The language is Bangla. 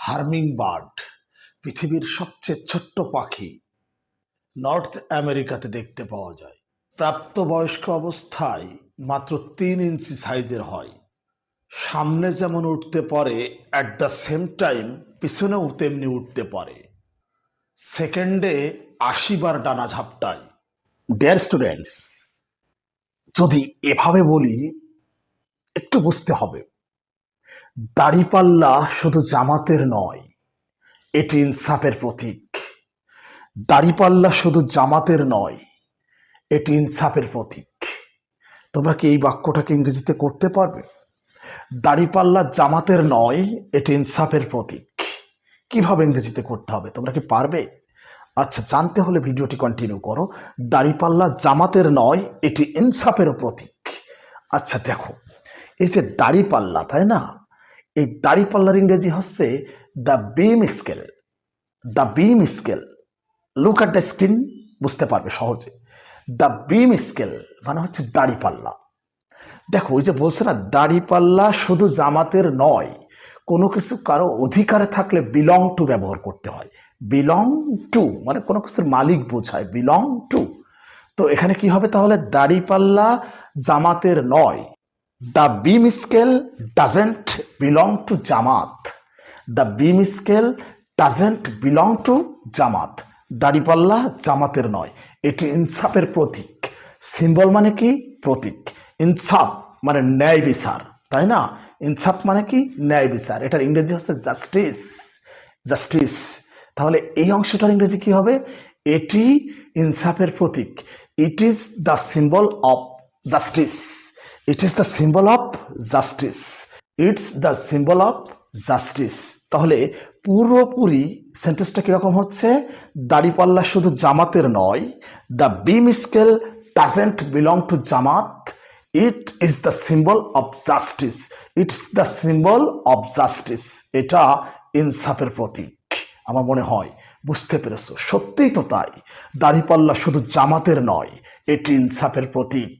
হার্মিং বার্ড পৃথিবীর সবচেয়ে ছোট্ট পাখি নর্থ আমেরিকাতে দেখতে পাওয়া যায়। প্রাপ্তবয়স্ক অবস্থায় মাত্র 3 ইঞ্চি সাইজের হয়। সামনে যেমন উঠতে পারে, অ্যাট দ্য সেম টাইম পিছনেও তেমনি উঠতে পারে। সেকেন্ডে 80 বার ডানা ঝাপটায়। ডিয়ার স্টুডেন্টস, যদি এভাবে বলি একটু বুঝতে হবে। দাড়িপাল্লা শুধু জামাতের নয়, এটি ইনসাফের প্রতীক। দাড়িপাল্লা শুধু জামাতের নয়, এটি ইনসাফের প্রতীক। তোমরা কি এই বাক্যটাকে ইংরেজিতে করতে পারবে? দাড়িপাল্লা জামাতের নয়, এটি ইনসাফের প্রতীক। কিভাবে ইংরেজিতে করতে হবে তোমরা কি পারবে? আচ্ছা, জানতে হলে ভিডিওটি কন্টিনিউ করো। দাড়িপাল্লা জামাতের নয়, এটি ইনসাফেরও প্রতীক। আচ্ছা দেখো, এই যে দাড়িপাল্লা, তাই না, এই দাড়িপাল্লার ইংরেজি হচ্ছে the beam scale. The beam scale, look at the screen, বুঝতে পারবে সহজে। দ্য বিম স্কেল মানে হচ্ছে দাড়িপাল্লা। দেখো, ওই যে বলছে না, দাড়িপাল্লা শুধু জামাতের নয়, কোনো কিছু কারো অধিকারে থাকলে বিলং টু ব্যবহার করতে হয়। বিলং টু মানে কোনো কিছুর মালিক বোঝায়, বিলং টু। তো এখানে কি হবে তাহলে? দাড়িপাল্লা জামাতের নয়, the beam scale doesn't belong to Jamaat. The beam scale doesn't belong to Jamaat. দাড়িপাল্লা জামাতের নয়, এটি ইনসাফের প্রতীক। সিম্বল মানে কি? প্রতীক। ইনসাফ মানে ন্যায় বিচার, তাই না? ইনসাফ মানে কি? ন্যায় বিচার। এটার ইংরেজি হচ্ছে জাস্টিস। জাস্টিস। তাহলে এই অংশটার ইংরেজি কি হবে? এটি ইনসাফের প্রতীক। It is the symbol of justice. It is the symbol of justice. It's the symbol of justice. তাহলে পুরোপুরি সেন্টেন্সটা কিরকম হচ্ছে? দাড়িপাল্লা শুধু জামাতের নয়, the beam scale doesn't belong to Jamaat, it is the symbol of justice. It's the symbol of justice. এটা ইনসাফের প্রতীক। আমার মনে হয় বুঝতে পেরেছো। সত্যিই তো তাই, দাড়িপাল্লা শুধু জামাতের নয়, এটি ইনসাফের প্রতীক।